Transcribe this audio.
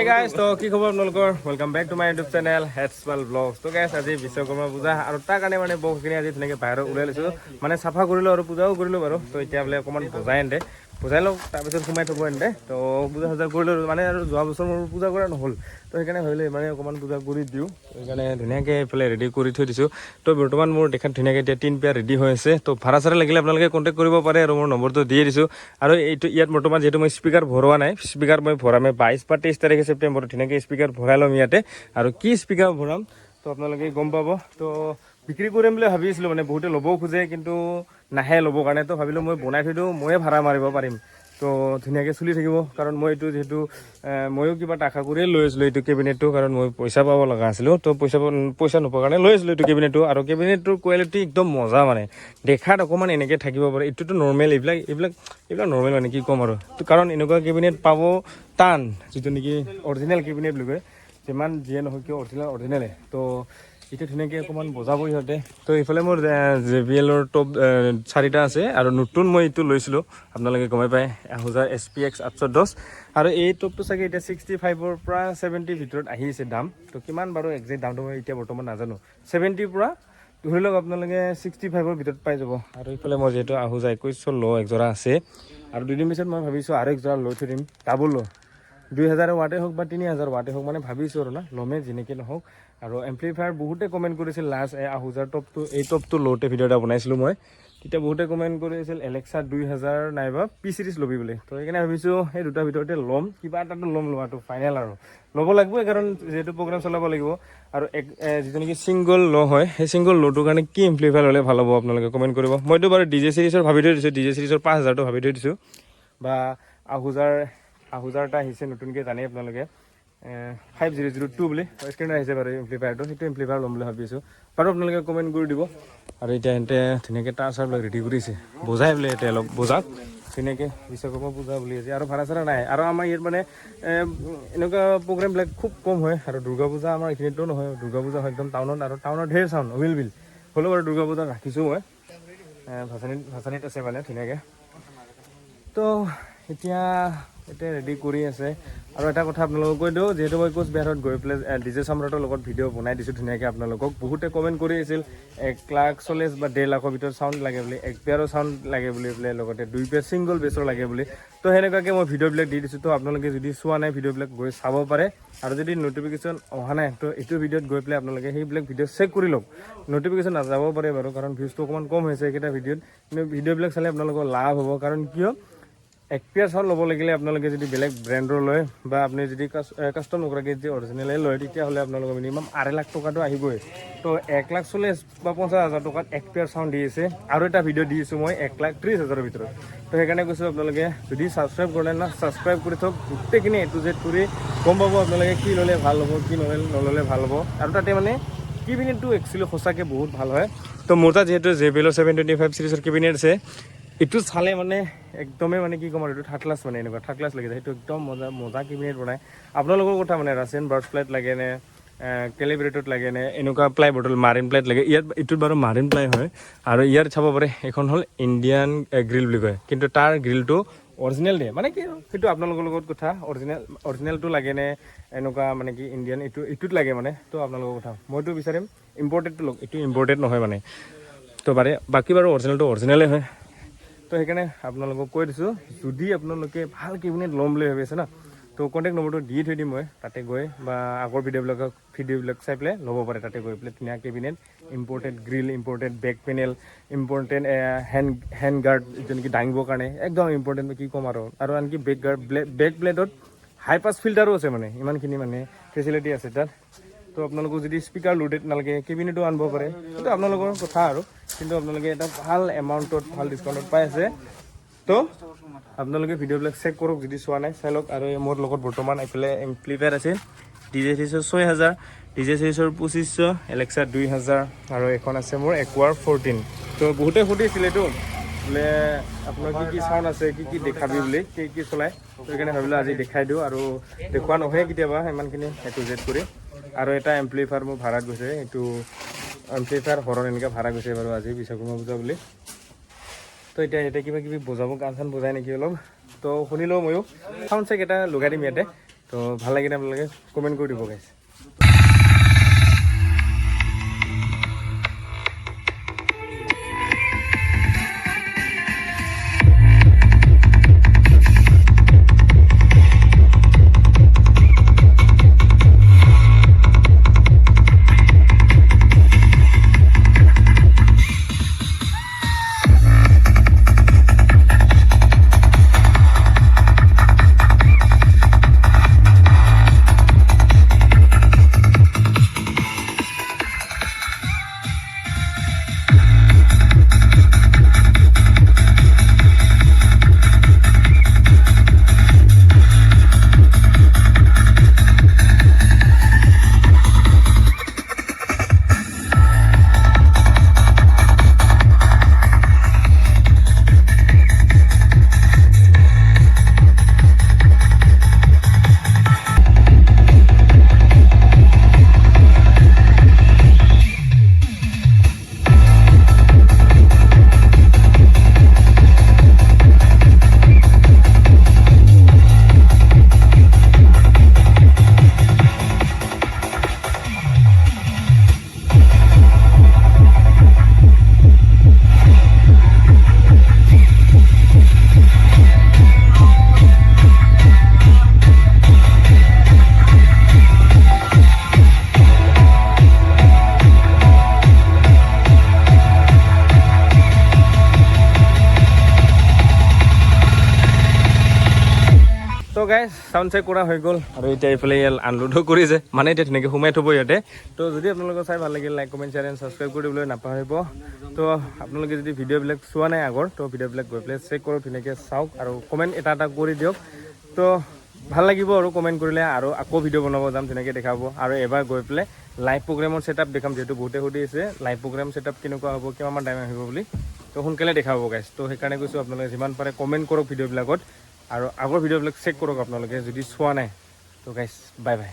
Hi guys তো কি খবৰ আপোনালোকৰ welcome back to my YouTube channel হেডছৱাল ব্লগছ তো গাইজ আজি বিশ্বকৰ্মা পূজা আৰু তাৰ কাৰণে মানে বহুখিনি আজি ধুনীয়াকৈ বাহিৰত ওলাই লৈছোঁ মানে চাফা কৰিলোঁ আৰু পূজাও কৰিলোঁ বাৰু তো এতিয়া বোলে অকণমান বজাই এনে বুজাই লওক তাৰপিছত সোমাই থ'ব এনে তো পূজা চূজা কৰিলোঁ মানে আৰু যোৱা বছৰ মোৰ পূজা কৰা নহ'ল তো সেইকাৰণে ভাবিলোঁ মানে অকণমান পূজা কৰি দিওঁ সেইকাৰণে ধুনীয়াকৈ এইফালে ৰেডি কৰি থৈ দিছোঁ তো বৰ্তমান মোৰ দেখাত ধুনীয়াকৈ এতিয়া 3 পেয়াৰ ৰেডি হৈ আছে তো ভাড়া চাড়া লাগিলে আপোনালোকে কণ্টেক্ট কৰিব পাৰে আৰু মোৰ নম্বৰটো দিয়ে দিছোঁ আৰু এইটো ইয়াত বৰ্তমান যিহেতু মই স্পীকাৰ ভৰোৱা নাই স্পীকাৰ মই ভৰামে 22 বা 23 তাৰিখে ছেপ্টেম্বৰত ধুনীয়াকৈ স্পীকাৰ ভৰাই ল'ম ইয়াতে আৰু কি স্পীকাৰ ভৰাম তো আপোনালোকে গম পাব তো বিক্ৰী কৰিম বুলি ভাবিছিলোঁ মানে বহুতে ল'বও খোজে কিন্তু নাহে ল'বৰ কাৰণে তো ভাবিলোঁ মই বনাই থৈ দিওঁ ময়ে ভাড়া মাৰিব পাৰিম তো ধুনীয়াকৈ চলি থাকিব কাৰণ মই এইটো যিহেতু ময়ো কিবা এটা আশা কৰিয়ে লৈ আছিলোঁ এইটো কেবিনেটটো কাৰণ মই পইচা পাব লগা আছিলোঁ তো পইচা নোপোৱাৰ কাৰণে লৈ আছিলোঁ এইটো কেবিনেটটো আৰু কেবিনেটটোৰ কোৱালিটি একদম মজা মানে দেখাত অকণমান এনেকৈ থাকিব পাৰে এইটোতো নৰ্মেল এইবিলাক নৰ্মেল মানে কি ক'ম আৰু কাৰণ এনেকুৱা কেবিনেট পাব টান যিটো নেকি অৰিজিনেল কেবিনেট বুলি কয় যিমান যিয়ে নহয় কিয় অৰিজিনেলে তো এতিয়া ধুনীয়াকৈ অকণমান বজাব সিহঁতে তো এইফালে মোৰ JBL টপ 4টা আছে আৰু নতুন মই এইটো লৈছিলোঁ আপোনালোকে গমে পায় আহুজাৰ SPX 810 আৰু এই টপটো চাগে এতিয়া 65ৰ পৰা 70 ভিতৰত আহি আছে দাম তো কিমান বাৰু একজেক্ট দামটো মই এতিয়া বৰ্তমান নাজানো 70ৰ পৰা ধৰি লওক আপোনালোকে 65ৰ ভিতৰত পাই যাব আৰু এইফালে মই যিহেতু আহুজা 2100 ল একজোৰা আছে আৰু দুদিন পিছত মই ভাবিছোঁ আৰু একজোৰা লৈ থৈ দিম ডাবল ল 2000 ৱাটে হওক বা 3000 ৱাটে হওক মানে ভাবিছোঁ আৰু না ল'মে যেনেকৈ নহওক আৰু এম্প্লিফায়াৰ বহুতে কমেণ্ট কৰিছিল লাষ্ট আহুজাৰ এই টপটো লওঁতে ভিডিঅ' এটা বনাইছিলোঁ মই তেতিয়া বহুতে কমেণ্ট কৰিছিল এলেক্সা 2000 নাইবা P Series ল'বি বুলি তো সেইকাৰণে ভাবিছোঁ সেই দুটাৰ ভিতৰতে ল'ম কিবা এটাতো ল'ম লোৱাটো ফাইনেল আৰু ল'ব লাগিবই কাৰণ যিহেতু প্ৰগ্ৰাম চলাব লাগিব আৰু যিটো নেকি ছিংগল ল হয় সেই ছিংগল লটোৰ কাৰণে কি এম্প্লিফায়াৰ ল'লে ভাল হ'ব আপোনালোকে কমেণ্ট কৰিব মইতো বাৰু DJ Series ভাবি থৈ দিছোঁ DJ Series 5000টো ভাবি থৈ দিছোঁ বা আহুজাৰ এটা আহিছে নতুনকৈ জানেই আপোনালোকে 5002 বুলি স্ক্ৰীণত আহিছে বাৰু এম্প্লিফায়াৰটো সেইটো এম্প্লিফায়াৰ ল'ম বুলি ভাবিছোঁ বাৰু আপোনালোকে কমেণ্ট কৰি দিব আৰু এতিয়া সিহঁতে ধুনীয়াকৈ তাৰ চাৰবিলাক ৰেডি কৰিছে বজাই বোলে এতিয়া অলপ বজাত ধুনীয়াকৈ বিশ্বকৰ্মা পূজা বুলি আছে আৰু ভাড়া চাড়া নাই আৰু আমাৰ ইয়াত মানে এনেকুৱা প্ৰগ্ৰেমবিলাক খুব কম হয় আৰু দুৰ্গা পূজা আমাৰ এইখিনিতো নহয় দুৰ্গা পূজা হয় একদম টাউনত আৰু টাউনত ঢেৰ চাউণ্ড অভিলবিল হ'লেও বাৰু দুৰ্গা পূজা ৰাখিছোঁ মই ভাচানিত আছে মানে ধুনীয়াকৈ তো এতিয়া ৰেডি কৰি আছে আৰু এটা কথা আপোনালোকক কৈ দিওঁ যিহেতু মই কোচবিহাৰত গৈ পেলাই DJ সম্ৰাটৰ লগত ভিডিঅ' বনাই দিছোঁ ধুনীয়াকৈ আপোনালোকক বহুতে কমেণ্ট কৰি আছিল 1,40,000 বা 1.5 লাখৰ ভিতৰত চাউণ্ড লাগে বুলি 1 পেয়াৰৰ চাউণ্ড লাগে বুলি পেলাই লগতে 2 পেয়াৰ ছিংগল বেছৰ লাগে বুলি তো সেনেকুৱাকৈ মই ভিডিঅ'বিলাক দি দিছোঁ তো আপোনালোকে যদি চোৱা নাই ভিডিঅ'বিলাক গৈ চাব পাৰে আৰু যদি নটিফিকেশ্যন অহা নাই তো এইটো ভিডিঅ'ত গৈ পেলাই আপোনালোকে সেইবিলাক ভিডিঅ' চেক কৰি লওক নটিফিকেশ্যন নাযাব পাৰে বাৰু কাৰণ ভিউজটো অকণমান কম হৈছে এইকেইটা ভিডিঅ'ত কিন্তু ভিডিঅ'বিলাক চালে আপোনালোকৰ লাভ হ'ব কাৰণ কিয় 1 পেয়াৰ চাউণ্ড ল'ব লাগিলে আপোনালোকে যদি বেলেগ ব্ৰেণ্ডৰ লয় বা আপুনি যদি কাষ্টম নকৰাকৈ যদি অৰিজিনেলে লয় তেতিয়াহ'লে আপোনালোকৰ মিনিমাম 2.5 লাখ টকাটো আহিবই তো 1,40,000 বা 50,000 টকাত 1 পেয়াৰ চাউণ্ড দি আছে আৰু এটা ভিডিঅ' দি আছোঁ মই 1,30,000ৰ ভিতৰত তো সেইকাৰণে কৈছোঁ আপোনালোকে যদি ছাবস্ক্ৰাইব কৰে না ছাবস্ক্ৰাইব কৰি থওক গোটেইখিনি A to Z কৰি গম পাব আপোনালোকে কি ল'লে ভাল হ'ব কি নল'লে ভাল হ'ব আৰু তাতে মানে কেবিনেটটো একচুৱেলি সঁচাকৈ বহুত ভাল হয় তো মোৰ তাত যিহেতু JBL 725 চিৰিজৰ কেবিনেট আছে এইটো চালে মানে একদমেই মানে কি ক'ম আৰু এইটো থাৰ্ড ক্লাছ মানে এনেকুৱা থাৰ্ড ক্লাছ লাগি যায় সেইটো একদম মজা কেবিনেট বনায় আপোনালোকৰ কথা মানে ৰাছিয়ান বাৰ্ডছ প্লাইট লাগে নে কেলিব্ৰেটত লাগে নে এনেকুৱা প্লাই বটল মাৰিন প্লাইট লাগে ইয়াত এইটোত বাৰু মাৰিন প্লাই হয় আৰু ইয়াত চাব পাৰে এইখন হ'ল ইণ্ডিয়ান গ্ৰিল বুলি কয় কিন্তু তাৰ গ্ৰিলটো অৰিজিনেল দিয়ে মানে কি সেইটো আপোনালোকৰ লগত কথা অৰিজিনেলটো লাগে নে এনেকুৱা মানে কি ইণ্ডিয়ান এইটোত লাগে মানে তো আপোনালোকৰ কথা মইতো বিচাৰিম ইম্পৰ্টেডটো লওক এইটো ইম্পৰ্টেড নহয় মানে তো বাকী বাৰু অৰিজিনেলে হয় তো সেইকাৰণে আপোনালোকক কৈ দিছোঁ যদি আপোনালোকে ভাল কেবিনেট ল'ম বুলি ভাবি আছে না তো কণ্টেক্ট নম্বৰটো দি থৈ দিম মই তাতে গৈ বা আগৰ ভিডিঅ'বিলাক চাই পেলাই ল'ব পাৰে তাতে গৈ পেলাই ধুনীয়া cabinet imported grill imported back panel important hand guard যিটো নেকি দাঙিবৰ কাৰণে একদম ইম্পৰ্টেণ্ট কি ক'ম আৰু আনকি বেক প্লেটত হাই পাছ ফিল্টাৰো আছে মানে ইমানখিনি মানে ফেচিলিটি আছে তাত তো আপোনালোকক যদি স্পীকাৰ লোডেড নালাগে কেবিনেটো আনিব পাৰে সেইটো আপোনালোকৰ কথা আৰু কিন্তু আপোনালোকে এটা ভাল এমাউণ্টত ভাল ডিছকাউণ্টত পাই আছে তো আপোনালোকে ভিডিঅ'বিলাক চেক কৰক যদি চোৱা নাই চাই লওক আৰু মোৰ লগত বৰ্তমান এইফালে এম্প্লিফায়াৰ আছে DJ Series 6000 DJ Series 2500 Alexa 2000 আৰু এখন আছে মোৰ একুৱাৰ 14 তো বহুতে সুধিছিলেতো বোলে আপোনাৰ কি চাউণ্ড আছে কি দেখাবি বুলি কি চলাই তো সেইকাৰণে ভাবিলোঁ আজি দেখাই দিওঁ আৰু দেখুওৱা নহয় কেতিয়াবা ইমানখিনি A to Z কৰি আৰু এটা এম্প্লিফায়াৰ মোৰ ভাড়াত গৈছে এইটো এম্প্লিফায়াৰ হৰণ এনেকৈ ভাড়া গৈছে বাৰু আজি বিশ্বকৰ্মা পূজা বুলি তো এতিয়া কিবা কিবি বজাব গান চান বজাই নেকি অলপ তো শুনিলেও ময়ো চাউণ্ড চেক এটা লগাই দিম ইয়াতে তো তো ভাল লাগিলে আপোনালোকে কমেণ্ট কৰি দিব গাইছ। তো গাইজ চাউণ্ড চেক কৰা হৈ গ'ল আৰু এতিয়া এইফালে ইয়াত আনলোডো কৰিছে মানে এতিয়া ধুনীয়াকৈ সোমাই থ'ব ইয়াতে। তো যদি আপোনালোকৰ চাই ভাল লাগিল like comment share and subscribe কৰি দিবলৈ নাপাহৰিব। তো আপোনালোকে যদি ভিডিঅ'বিলাক চোৱা নাই আগৰ তো ভিডিঅ'বিলাক গৈ পেলাই চেক কৰক, ধুনীয়াকৈ চাওক আৰু কমেণ্ট এটা কৰি দিয়ক। তো ভাল লাগিব আৰু কমেণ্ট কৰিলে আৰু আকৌ ভিডিঅ' বনাব যাম, ধুনীয়াকৈ দেখাব। আৰু এবাৰ গৈ পেলাই লাইভ প্ৰগ্ৰেমৰ ছেটআপ দেখাম, যিহেতু বহুতে সুধি আছে লাইভ প্ৰগ্ৰেম ছেটআপ কেনেকুৱা হ'ব, কিমান টাইম আহিব বুলি। তো সোনকালে দেখাব গাইজ। তো সেইকাৰণে কৈছোঁ আপোনালোকে যিমান পাৰে কমেণ্ট কৰক ভিডিঅ'বিলাকত আৰু আগৰ ভিডিঅ'বিলাক চেক কৰক আপোনালোকে যদি চোৱা নাই। তো গাইজ বাই বাই।